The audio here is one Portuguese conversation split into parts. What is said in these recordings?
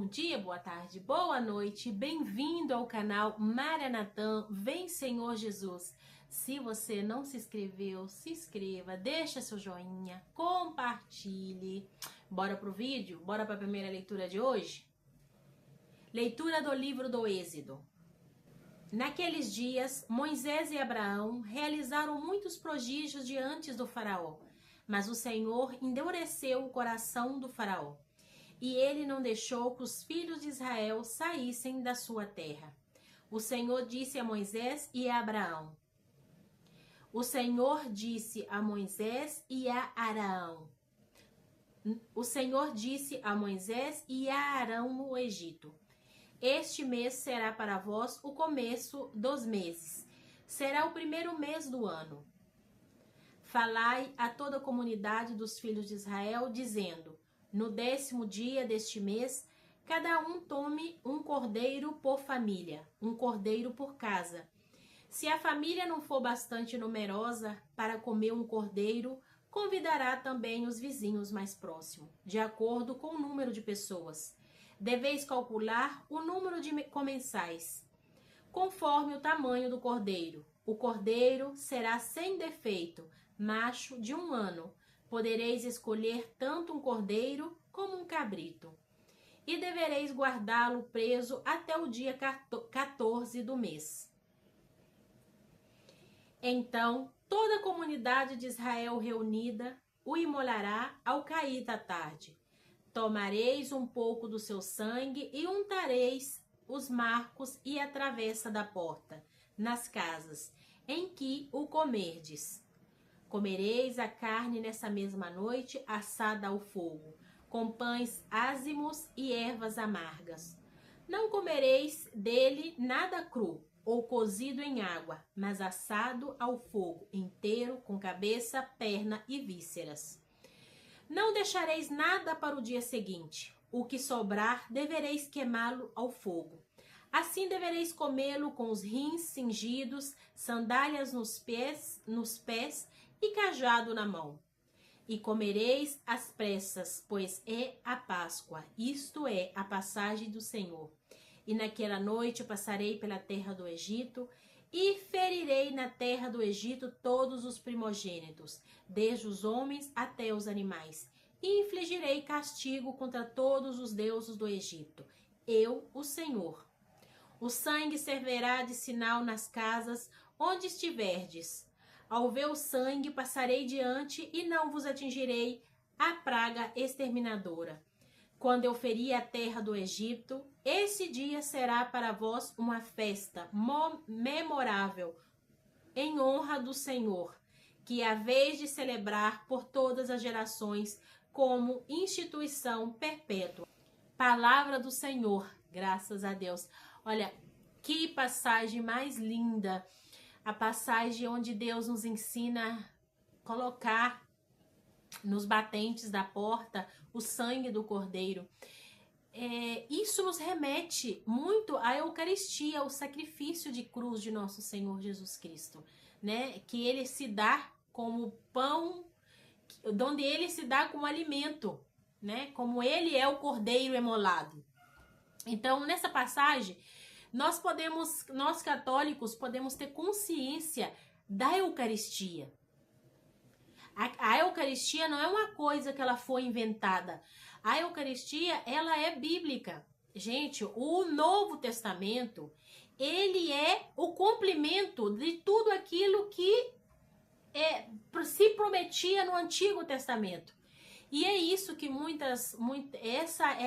Bom dia, boa tarde, boa noite, bem-vindo ao canal Maranatã, vem Senhor Jesus. Se você não se inscreveu, se inscreva, deixa seu joinha, compartilhe. Bora pro vídeo? Bora para a primeira leitura de hoje? Leitura do livro do Êxodo. Naqueles dias, Moisés e Abraão realizaram muitos prodígios diante do faraó, mas o Senhor endureceu o coração do faraó. E ele não deixou que os filhos de Israel saíssem da sua terra. O Senhor disse a Moisés e a Abraão. O Senhor disse a Moisés e a Arão. O Senhor disse a Moisés e a Arão no Egito. Este mês será para vós o começo dos meses. Será o primeiro mês do ano. Falai a toda a comunidade dos filhos de Israel, dizendo: no 10º dia deste mês, cada um tome um cordeiro por família, um cordeiro por casa. Se a família não for bastante numerosa para comer um cordeiro, convidará também os vizinhos mais próximos, de acordo com o número de pessoas. Deveis calcular o número de comensais, conforme o tamanho do cordeiro. O cordeiro será sem defeito, macho de 1 ano. Podereis escolher tanto um cordeiro como um cabrito. E devereis guardá-lo preso até o dia 14 do mês. Então, toda a comunidade de Israel reunida o imolará ao cair da tarde. Tomareis um pouco do seu sangue e untareis os marcos e a travessa da porta, nas casas em que o comerdes. Comereis a carne nessa mesma noite, assada ao fogo, com pães ázimos e ervas amargas. Não comereis dele nada cru ou cozido em água, mas assado ao fogo, inteiro, com cabeça, perna e vísceras. Não deixareis nada para o dia seguinte. O que sobrar, devereis queimá-lo ao fogo. Assim devereis comê-lo com os rins cingidos, sandálias nos pés e cajado na mão. E comereis às pressas, pois é a Páscoa, isto é, a passagem do Senhor. E naquela noite passarei pela terra do Egito, e ferirei na terra do Egito todos os primogênitos, desde os homens até os animais, e infligirei castigo contra todos os deuses do Egito. Eu, o Senhor. O sangue servirá de sinal nas casas onde estiverdes. Ao ver o sangue, passarei diante e não vos atingirei a praga exterminadora. Quando eu ferir a terra do Egito, esse dia será para vós uma festa memorável, em honra do Senhor, que haveis de celebrar por todas as gerações como instituição perpétua. Palavra do Senhor, graças a Deus. Olha, que passagem mais linda. A passagem onde Deus nos ensina a colocar nos batentes da porta o sangue do cordeiro. Isso nos remete muito à Eucaristia, ao sacrifício de cruz de nosso Senhor Jesus Cristo, né? Que ele se dá como pão, onde ele se dá como alimento, né? Como ele é o cordeiro imolado. Então, nessa passagem, nós católicos podemos ter consciência da Eucaristia. A Eucaristia não é uma coisa que ela foi inventada. A Eucaristia, ela é bíblica. Gente, o Novo Testamento, ele é o cumprimento de tudo aquilo que se prometia no Antigo Testamento. E é isso que essa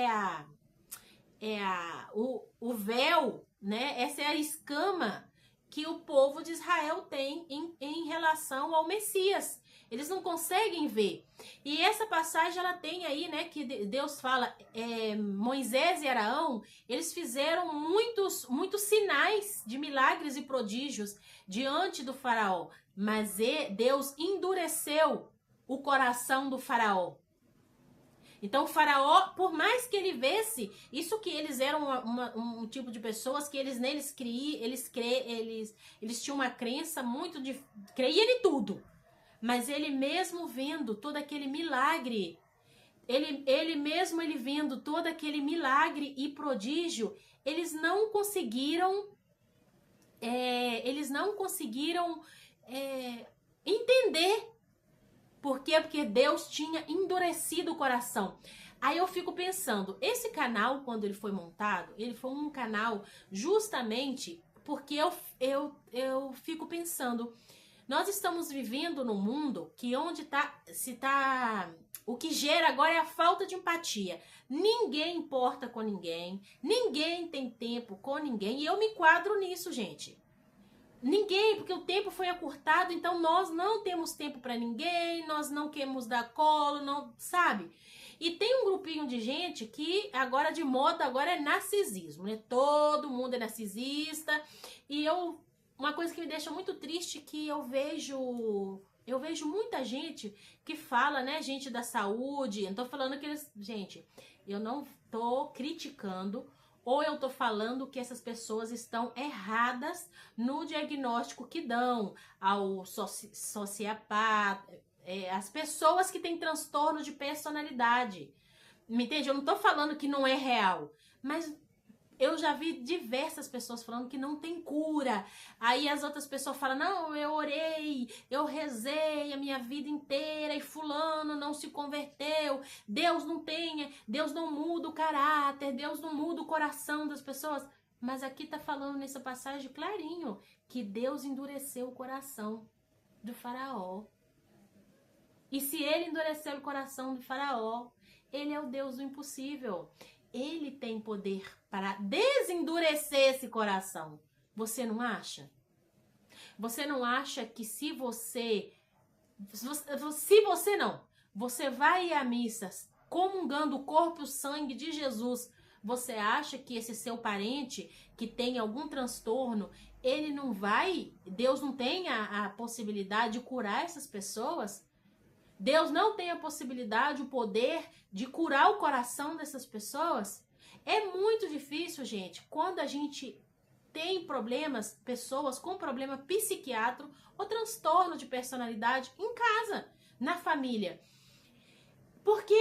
o véu, né? Essa é a escama que o povo de Israel tem em relação ao Messias. Eles não conseguem ver. E essa passagem, ela tem aí, né, que Deus fala, Moisés e Arão, eles fizeram muitos sinais de milagres e prodígios diante do faraó. Mas Deus endureceu o coração do faraó. Então o faraó, por mais que ele visse, isso que eles eram um tipo de pessoas que eles tinham uma crença muito de creia em tudo. Mas ele mesmo vendo todo aquele milagre, ele mesmo, ele vendo todo aquele milagre e prodígio, eles não conseguiram entender. Por quê? Porque Deus tinha endurecido o coração. Aí eu fico pensando, esse canal, quando ele foi montado, ele foi um canal justamente porque eu fico pensando, nós estamos vivendo num mundo que o que gera agora é a falta de empatia. Ninguém importa com ninguém, ninguém tem tempo com ninguém, e eu me enquadro nisso, gente. Ninguém, porque o tempo foi acurtado, então nós não temos tempo para ninguém, nós não queremos dar colo, não, sabe? E tem um grupinho de gente que agora de moda agora é narcisismo, né? Todo mundo é narcisista. E uma coisa que me deixa muito triste que eu vejo muita gente que fala, né, gente da saúde, eu não tô falando que eles, gente, eu não tô criticando, ou eu tô falando que essas pessoas estão erradas no diagnóstico que dão ao sociopata, as pessoas que têm transtorno de personalidade. Me entende? Eu não tô falando que não é real, mas eu já vi diversas pessoas falando que não tem cura. Aí as outras pessoas falam, não, eu orei, eu rezei a minha vida inteira e fulano não se converteu. Deus não muda o caráter, Deus não muda o coração das pessoas. Mas aqui tá falando nessa passagem clarinho que Deus endureceu o coração do faraó. E se ele endureceu o coração do faraó, ele é o Deus do impossível. Ele tem poder para desendurecer esse coração. Você não acha? Você não acha que se você vai à missa comungando o corpo e o sangue de Jesus, você acha que esse seu parente que tem algum transtorno, Deus não tem a possibilidade de curar essas pessoas? Deus não tem a possibilidade, o poder de curar o coração dessas pessoas? É muito difícil, gente, quando a gente tem problemas, pessoas com problema psiquiátrico ou transtorno de personalidade em casa, na família. Porque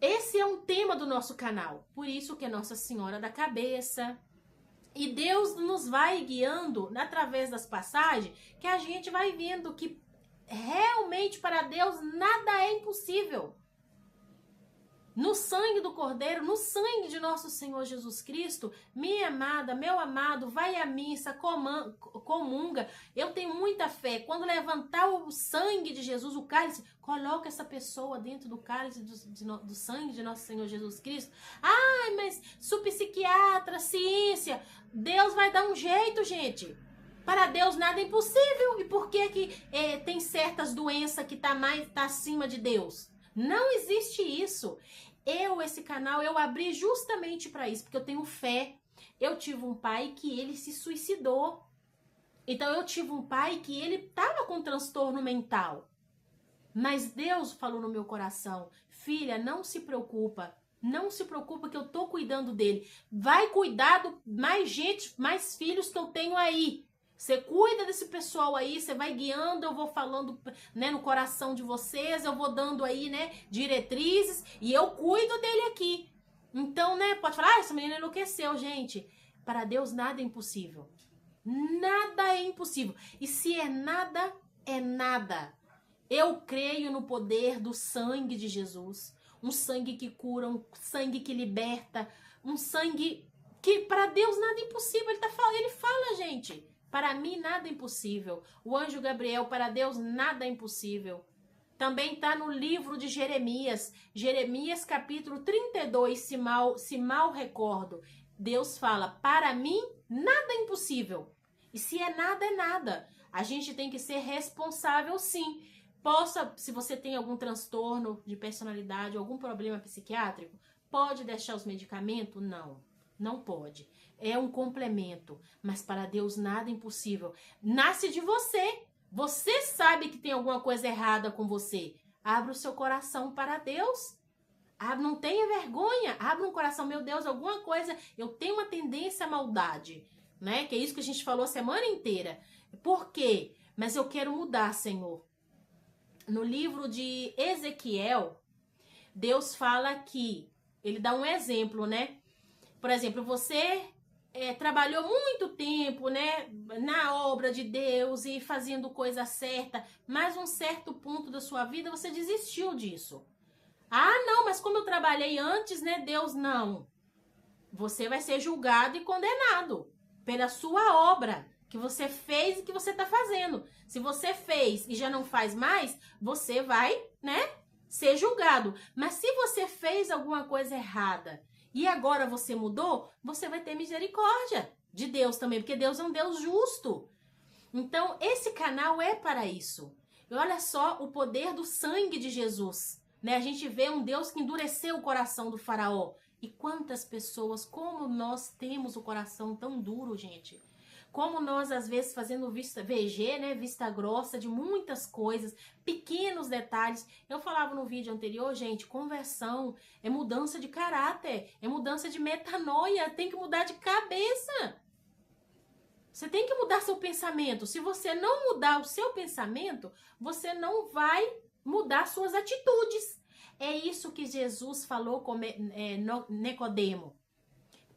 esse é um tema do nosso canal. Por isso que é Nossa Senhora da Cabeça. E Deus nos vai guiando através das passagens que a gente vai vendo que realmente para Deus nada é impossível. No sangue do Cordeiro, no sangue de nosso Senhor Jesus Cristo, minha amada, meu amado, vai à missa, comunga. Eu tenho muita fé. Quando levantar o sangue de Jesus, o cálice, coloca essa pessoa dentro do cálice do sangue de nosso Senhor Jesus Cristo. Ai, mas sou psiquiatra, ciência. Deus vai dar um jeito, gente. Para Deus nada é impossível. E por que tem certas doenças que tá acima de Deus? Não existe isso. Esse canal, eu abri justamente para isso, porque eu tenho fé. Eu tive um pai que ele se suicidou. Então eu tive um pai que ele tava com transtorno mental. Mas Deus falou no meu coração, filha, não se preocupa. Não se preocupa que eu tô cuidando dele. Vai cuidar mais filhos que eu tenho aí. Você cuida desse pessoal aí, você vai guiando, eu vou falando, né, no coração de vocês, eu vou dando aí, né, diretrizes e eu cuido dele aqui. Então, né, pode falar, essa menina enlouqueceu, gente. Para Deus nada é impossível. Nada é impossível. E se é nada, é nada. Eu creio no poder do sangue de Jesus. Um sangue que cura, um sangue que liberta, um sangue que para Deus nada é impossível. Ele fala, gente. Para mim, nada é impossível. O anjo Gabriel, para Deus, nada é impossível. Também está no livro de Jeremias. Jeremias, capítulo 32, se mal recordo. Deus fala, para mim, nada é impossível. E se é nada. A gente tem que ser responsável, sim. Se você tem algum transtorno de personalidade, algum problema psiquiátrico, pode deixar os medicamentos? Não pode. É um complemento, mas para Deus nada é impossível. Nasce de você. Você sabe que tem alguma coisa errada com você. Abra o seu coração para Deus. Não tenha vergonha. Abra um coração. Meu Deus, alguma coisa. Eu tenho uma tendência à maldade, né? Que é isso que a gente falou a semana inteira. Por quê? Mas eu quero mudar, Senhor. No livro de Ezequiel, Deus fala que, ele dá um exemplo, né? Por exemplo, você trabalhou muito tempo, né, na obra de Deus e fazendo coisa certa, mas um certo ponto da sua vida você desistiu disso. Ah, não, mas como eu trabalhei antes, né, Deus, não. Você vai ser julgado e condenado pela sua obra que você fez e que você está fazendo. Se você fez e já não faz mais, você vai, né, ser julgado. Mas se você fez alguma coisa errada e agora você mudou, você vai ter misericórdia de Deus também, porque Deus é um Deus justo. Então, esse canal é para isso. E olha só o poder do sangue de Jesus, né? A gente vê um Deus que endureceu o coração do faraó. E quantas pessoas, como nós temos o coração tão duro, gente. Como nós, às vezes, fazendo vista VG, né? Vista grossa de muitas coisas, pequenos detalhes. Eu falava no vídeo anterior, gente, conversão é mudança de caráter, é mudança de metanoia, tem que mudar de cabeça. Você tem que mudar seu pensamento. Se você não mudar o seu pensamento, você não vai mudar suas atitudes. É isso que Jesus falou com Nicodemo.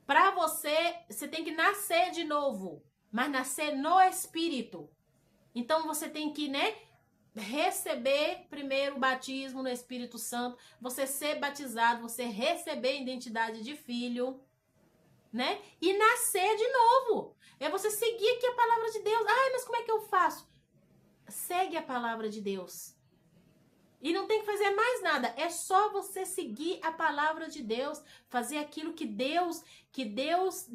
Para você tem que nascer de novo, mas nascer no Espírito. Então você tem que, né, receber primeiro o batismo no Espírito Santo, você ser batizado, você receber a identidade de filho, né? E nascer de novo. É você seguir aqui a palavra de Deus. Ai, mas como é que eu faço? Segue a palavra de Deus. E não tem que fazer mais nada. É só você seguir a palavra de Deus, fazer aquilo que Deus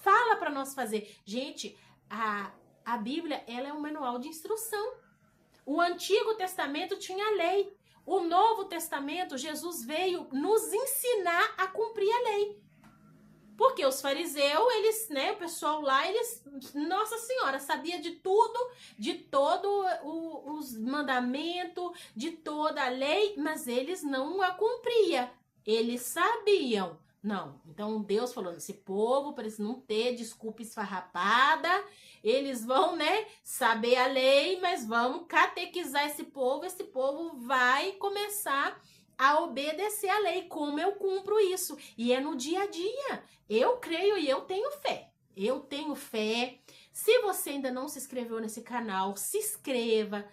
fala para nós fazer. Gente, a Bíblia, ela é um manual de instrução. O Antigo Testamento tinha lei. O Novo Testamento, Jesus veio nos ensinar a cumprir a lei. Porque os fariseus, eles, né, o pessoal lá, eles, Nossa Senhora, sabia de tudo, de todo os mandamentos, de toda a lei, mas eles não a cumpriam. Eles sabiam. Não. Então Deus falou, esse povo, para eles não ter desculpa esfarrapada, eles vão, né, saber a lei, mas vamos catequizar esse povo vai começar a obedecer a lei, como eu cumpro isso. E é no dia a dia. Eu creio e eu tenho fé. Eu tenho fé. Se você ainda não se inscreveu nesse canal, se inscreva,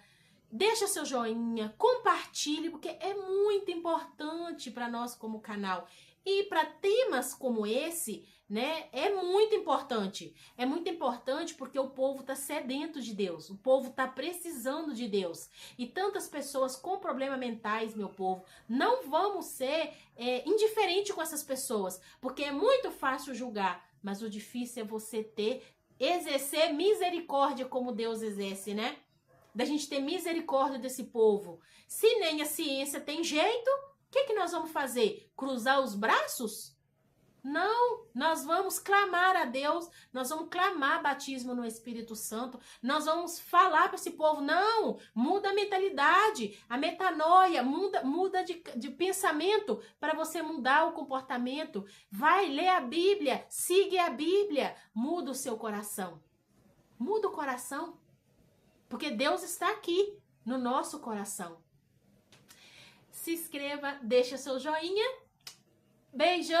deixa seu joinha, compartilhe, porque é muito importante para nós como canal. E para temas como esse, né, é muito importante. É muito importante porque o povo está sedento de Deus. O povo está precisando de Deus. E tantas pessoas com problemas mentais, meu povo, não vamos ser indiferentes com essas pessoas. Porque é muito fácil julgar, mas o difícil é você exercer misericórdia como Deus exerce, né? Da gente ter misericórdia desse povo. Se nem a ciência tem jeito, o que nós vamos fazer? Cruzar os braços? Não, nós vamos clamar a Deus, nós vamos clamar batismo no Espírito Santo, nós vamos falar para esse povo, não, muda a mentalidade, a metanoia, muda de pensamento para você mudar o comportamento, vai ler a Bíblia, siga a Bíblia, muda o seu coração, muda o coração, porque Deus está aqui no nosso coração. Se inscreva, deixa seu joinha, beijo!